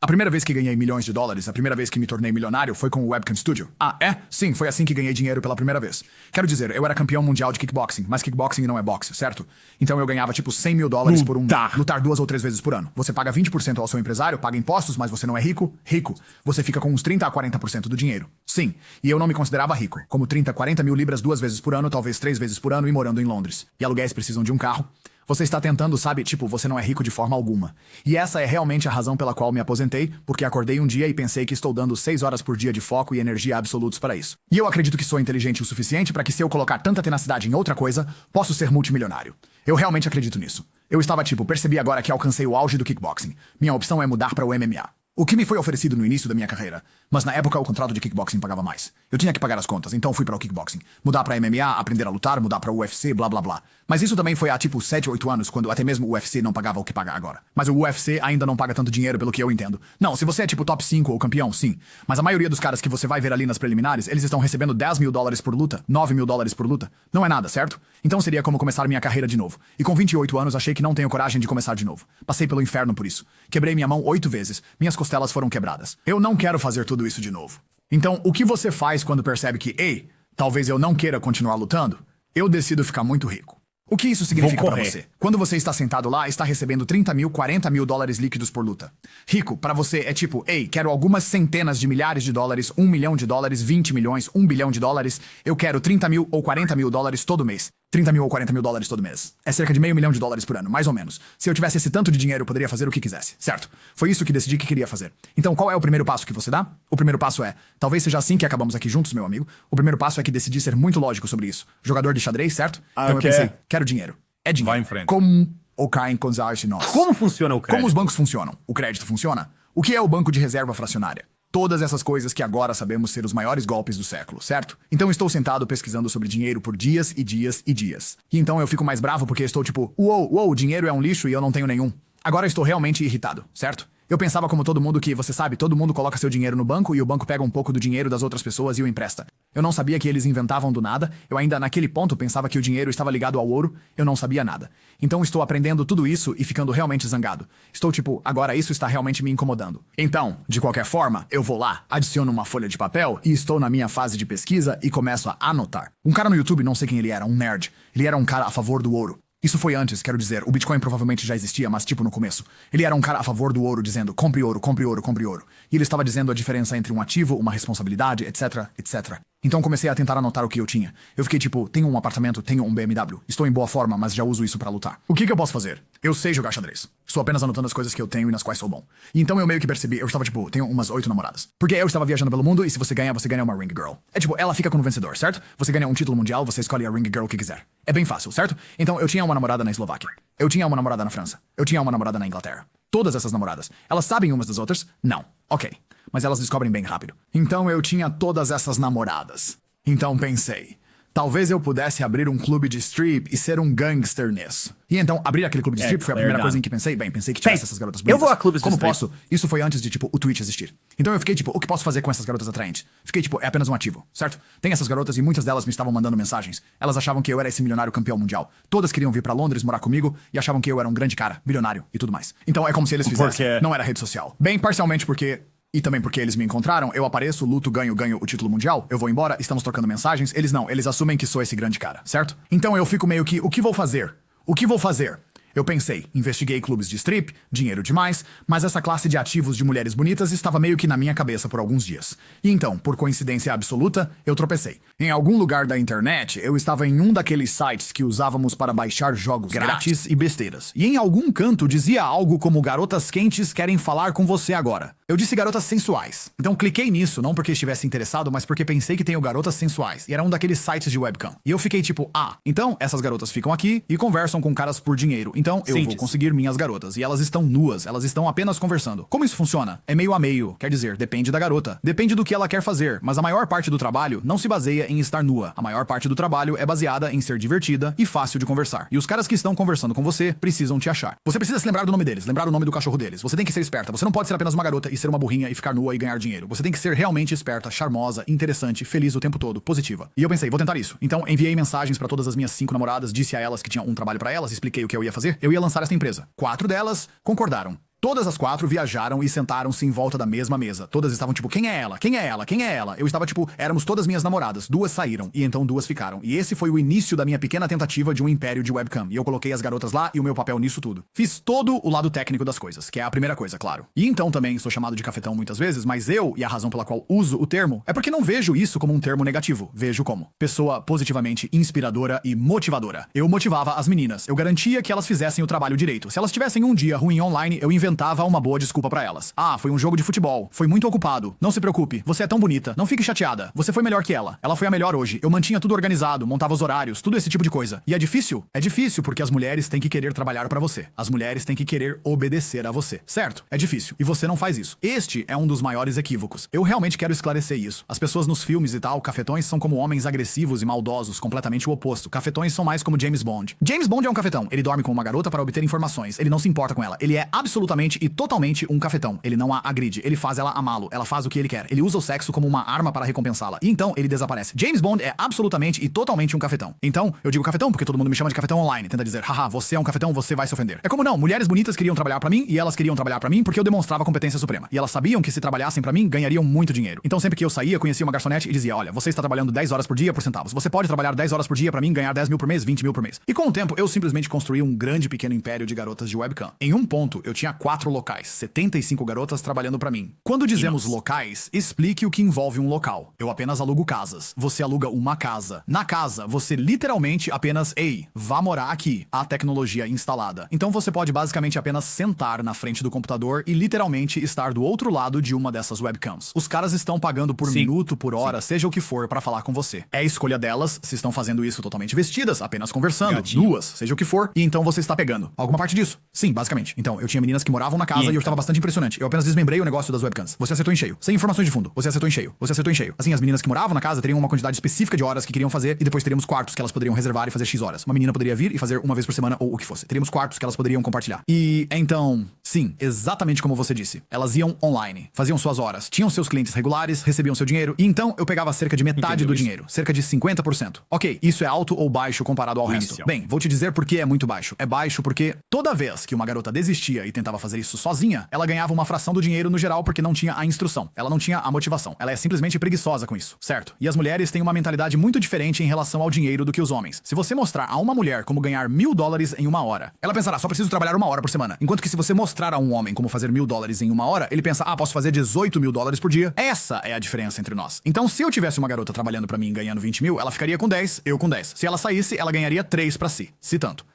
A primeira vez que ganhei milhões de dólares, a primeira vez que me tornei milionário foi com o Webcam Studio. Ah, é? Sim, foi assim que ganhei dinheiro pela primeira vez. Quero dizer, eu era campeão mundial de kickboxing, mas kickboxing não é boxe, certo? Então eu ganhava tipo 100 mil dólares por lutar 2 ou 3 vezes por ano. Você paga 20% ao seu empresário, paga impostos, mas você não é rico? Rico. Você fica com uns 30 a 40% do dinheiro. Sim. E eu não me considerava rico. Como 30, 40 mil libras 2 vezes por ano, talvez 3 vezes por ano e morando em Londres. E aluguéis precisam de um carro. Você está tentando, sabe, tipo, você não é rico de forma alguma. E essa é realmente a razão pela qual me aposentei, porque acordei um dia e pensei que estou dando 6 horas por dia de foco e energia absolutos para isso. E eu acredito que sou inteligente o suficiente para que se eu colocar tanta tenacidade em outra coisa, posso ser multimilionário. Eu realmente acredito nisso. Eu estava tipo, percebi agora que alcancei o auge do kickboxing. Minha opção é mudar para o MMA. O que me foi oferecido no início da minha carreira, mas na época o contrato de kickboxing pagava mais. Eu tinha que pagar as contas, então fui para o kickboxing. Mudar para MMA, aprender a lutar, mudar para o UFC, blá blá blá. Mas isso também foi há tipo 7 ou 8 anos, quando até mesmo o UFC não pagava o que paga agora. Mas o UFC ainda não paga tanto dinheiro pelo que eu entendo. Não, se você é tipo top 5 ou campeão, sim. Mas a maioria dos caras que você vai ver ali nas preliminares, eles estão recebendo 10 mil dólares por luta, 9 mil dólares por luta. Não é nada, certo? Então seria como começar minha carreira de novo. E com 28 anos achei que não tenho coragem de começar de novo. Passei pelo inferno por isso. Quebrei minha mão 8 vezes. Minhas costelas foram quebradas. Eu não quero fazer tudo isso de novo. Então, o que você faz quando percebe que, ei, talvez eu não queira continuar lutando? Eu decido ficar muito rico. O que isso significa pra você? Quando você está sentado lá, está recebendo 30 mil, 40 mil dólares líquidos por luta. Rico, pra você, é tipo, ei, quero algumas centenas de milhares de dólares, 1 milhão de dólares, 20 milhões, 1 bilhão de dólares. Eu quero 30 mil ou 40 mil dólares todo mês. 30 mil ou 40 mil dólares todo mês. É cerca de meio milhão de dólares por ano, mais ou menos. Se eu tivesse esse tanto de dinheiro, eu poderia fazer o que quisesse, certo? Foi isso que decidi que queria fazer. Então, qual é o primeiro passo que você dá? O primeiro passo é, talvez seja assim que acabamos aqui juntos, meu amigo. O primeiro passo é que decidi ser muito lógico sobre isso. Jogador de xadrez, certo? Então eu pensei, quero dinheiro. É dinheiro. Vai em frente. Como o caem com nós. Como funciona o crédito? Como os bancos funcionam? O crédito funciona? O que é o banco de reserva fracionária? Todas essas coisas que agora sabemos ser os maiores golpes do século, certo? Então estou sentado pesquisando sobre dinheiro por dias e dias e dias. E então eu fico mais bravo porque estou tipo, uou, dinheiro é um lixo e eu não tenho nenhum. Agora estou realmente irritado, certo? Eu pensava como todo mundo que, você sabe, todo mundo coloca seu dinheiro no banco e o banco pega um pouco do dinheiro das outras pessoas e o empresta. Eu não sabia que eles inventavam do nada, eu ainda naquele ponto pensava que o dinheiro estava ligado ao ouro, eu não sabia nada. Então estou aprendendo tudo isso e ficando realmente zangado. Estou tipo, agora isso está realmente me incomodando. Então, de qualquer forma, eu vou lá, adiciono uma folha de papel e estou na minha fase de pesquisa e começo a anotar. Um cara no YouTube, não sei quem ele era, um nerd. Ele era um cara a favor do ouro. Isso foi antes, quero dizer, o Bitcoin provavelmente já existia, mas tipo no começo. Ele era um cara a favor do ouro, dizendo, compre ouro, compre ouro, compre ouro. E ele estava dizendo a diferença entre um ativo, uma responsabilidade, etc, etc. Então comecei a tentar anotar o que eu tinha. Eu fiquei tipo, tenho um apartamento, tenho um BMW. Estou em boa forma, mas já uso isso pra lutar. O que eu posso fazer? Eu sei jogar xadrez. Estou apenas anotando as coisas que eu tenho e nas quais sou bom. E então eu meio que percebi, eu estava tipo, tenho umas 8 namoradas. Porque eu estava viajando pelo mundo e se você ganha uma ring girl. É tipo, ela fica com o vencedor, certo? Você ganha um título mundial, você escolhe a ring girl que quiser. É bem fácil, certo? Então eu tinha uma namorada na Eslováquia. Eu tinha uma namorada na França. Eu tinha uma namorada na Inglaterra. Todas essas namoradas. Elas sabem umas das outras? Não. Ok. Mas elas descobrem bem rápido. Então eu tinha todas essas namoradas. Então pensei, talvez eu pudesse abrir um clube de strip e ser um gangster nisso. E então, abrir aquele clube de strip foi a primeira coisa em que pensei. Bem, pensei que tivesse essas garotas bonitas. Eu vou a clubes de Como strip. posso? Isso foi antes de, tipo, o Twitch existir. Então eu fiquei, tipo, o que posso fazer com essas garotas atraentes? Fiquei, tipo, é apenas um ativo, certo? Tem essas garotas e muitas delas me estavam mandando mensagens. Elas achavam que eu era esse milionário campeão mundial. Todas queriam vir pra Londres morar comigo e achavam que eu era um grande cara, bilionário e tudo mais. Então é como se eles fizessem. Não era rede social. Bem, parcialmente porque... E também porque eles me encontraram, eu apareço, luto, ganho o título mundial, eu vou embora, estamos trocando mensagens, eles não, eles assumem que sou esse grande cara, certo? Então eu fico meio que, o que vou fazer? O que vou fazer? Eu pensei, investiguei clubes de strip, dinheiro demais, mas essa classe de ativos de mulheres bonitas estava meio que na minha cabeça por alguns dias. E então, por coincidência absoluta, eu tropecei. Em algum lugar da internet, eu estava em um daqueles sites que usávamos para baixar jogos grátis e besteiras. E em algum canto dizia algo como garotas quentes querem falar com você agora. Eu disse garotas sensuais. Então cliquei nisso, não porque estivesse interessado, mas porque pensei que tenho garotas sensuais. E era um daqueles sites de webcam. E eu fiquei tipo, então essas garotas ficam aqui e conversam com caras por dinheiro. Então eu vou conseguir minhas garotas. E elas estão nuas, elas estão apenas conversando. Como isso funciona? É meio a meio. Quer dizer, depende da garota. Depende do que ela quer fazer. Mas a maior parte do trabalho não se baseia em estar nua. A maior parte do trabalho é baseada em ser divertida e fácil de conversar. E os caras que estão conversando com você precisam te achar. Você precisa se lembrar do nome deles, lembrar o nome do cachorro deles. Você tem que ser esperta. Você não pode ser apenas uma garota e ser uma burrinha e ficar nua e ganhar dinheiro. Você tem que ser realmente esperta, charmosa, interessante, feliz o tempo todo, positiva. E eu pensei, vou tentar isso. Então enviei mensagens pra todas as minhas 5 namoradas, disse a elas que tinha um trabalho pra elas, expliquei o que eu ia fazer. Eu ia lançar essa empresa. 4 delas concordaram. Todas as 4 viajaram e sentaram-se em volta da mesma mesa. Todas estavam tipo, quem é ela? Quem é ela? Quem é ela? Eu estava tipo, éramos todas minhas namoradas. 2 saíram, e então 2 ficaram. E esse foi o início da minha pequena tentativa de um império de webcam. E eu coloquei as garotas lá e o meu papel nisso tudo. Fiz todo o lado técnico das coisas, que é a primeira coisa, claro. E então também sou chamado de cafetão muitas vezes, mas e a razão pela qual uso o termo, é porque não vejo isso como um termo negativo. Vejo como pessoa positivamente inspiradora e motivadora. Eu motivava as meninas. Eu garantia que elas fizessem o trabalho direito. Se elas tivessem um dia ruim online, eu inventava uma boa desculpa pra elas. Ah, foi um jogo de futebol. Foi muito ocupado. Não se preocupe. Você é tão bonita. Não fique chateada. Você foi melhor que ela. Ela foi a melhor hoje. Eu mantinha tudo organizado, montava os horários, tudo esse tipo de coisa. E é difícil? É difícil porque as mulheres têm que querer trabalhar pra você. As mulheres têm que querer obedecer a você. Certo? É difícil. E você não faz isso. Este é um dos maiores equívocos. Eu realmente quero esclarecer isso. As pessoas nos filmes e tal, cafetões são como homens agressivos e maldosos, completamente o oposto. Cafetões são mais como James Bond. James Bond é um cafetão. Ele dorme com uma garota para obter informações. Ele não se importa com ela. Ele é absolutamente e totalmente um cafetão. Ele não a agride. Ele faz ela amá-lo. Ela faz o que ele quer. Ele usa o sexo como uma arma para recompensá-la. E então ele desaparece. James Bond é absolutamente e totalmente um cafetão. Então, eu digo cafetão porque todo mundo me chama de cafetão online. Tenta dizer, haha, você é um cafetão, você vai se ofender. É como não, mulheres bonitas queriam trabalhar pra mim e elas queriam trabalhar pra mim porque eu demonstrava competência suprema. E elas sabiam que se trabalhassem pra mim, ganhariam muito dinheiro. Então sempre que eu saía, conhecia uma garçonete e dizia, olha, você está trabalhando 10 horas por dia por centavos. Você pode trabalhar 10 horas por dia pra mim, ganhar 10 mil por mês, 20 mil por mês. E com o tempo, eu simplesmente construí um grande pequeno império de garotas de webcam. Em um ponto, eu tinha 4 locais, 75 garotas trabalhando pra mim. Quando dizemos locais, explique o que envolve um local. Eu apenas alugo casas. Você aluga uma casa. Na casa, você literalmente apenas, ei, vá morar aqui. A tecnologia instalada. Então você pode basicamente apenas sentar na frente do computador e literalmente estar do outro lado de uma dessas webcams. Os caras estão pagando por minuto, por hora, seja o que for, pra falar com você. É a escolha delas, se estão fazendo isso totalmente vestidas, apenas conversando, nuas, seja o que for, e então você está pegando. Alguma parte disso? Sim, basicamente. Então, eu tinha meninas que moravam na casa e eu estava bastante impressionante. Eu apenas desmembrei o negócio das webcams. Você acertou em cheio. Sem informações de fundo. Você acertou em cheio. Você acertou em cheio. Assim, as meninas que moravam na casa teriam uma quantidade específica de horas que queriam fazer e depois teríamos quartos que elas poderiam reservar e fazer X horas. Uma menina poderia vir e fazer uma vez por semana ou o que fosse. Teríamos quartos que elas poderiam compartilhar. E então, sim, exatamente como você disse. Elas iam online, faziam suas horas, tinham seus clientes regulares, recebiam seu dinheiro, e então eu pegava cerca de metade do dinheiro, cerca de 50%. Ok, isso é alto ou baixo comparado ao resto? Bem, vou te dizer por que é muito baixo. É baixo porque toda vez que uma garota desistia e tentava fazer isso sozinha, ela ganhava uma fração do dinheiro no geral porque não tinha a instrução. Ela não tinha a motivação. Ela é simplesmente preguiçosa com isso, certo? E as mulheres têm uma mentalidade muito diferente em relação ao dinheiro do que os homens. Se você mostrar a uma mulher como ganhar $1000 em uma hora, ela pensará, só preciso trabalhar 1 hora por semana. Enquanto que se você mostrar a um homem como fazer $1000 em 1 hora, ele pensa, posso fazer $18 mil por dia. Essa é a diferença entre nós. Então, se eu tivesse uma garota trabalhando pra mim ganhando 20 mil, ela ficaria com 10, eu com 10. Se ela saísse, ela ganharia 3 pra si, se tanto.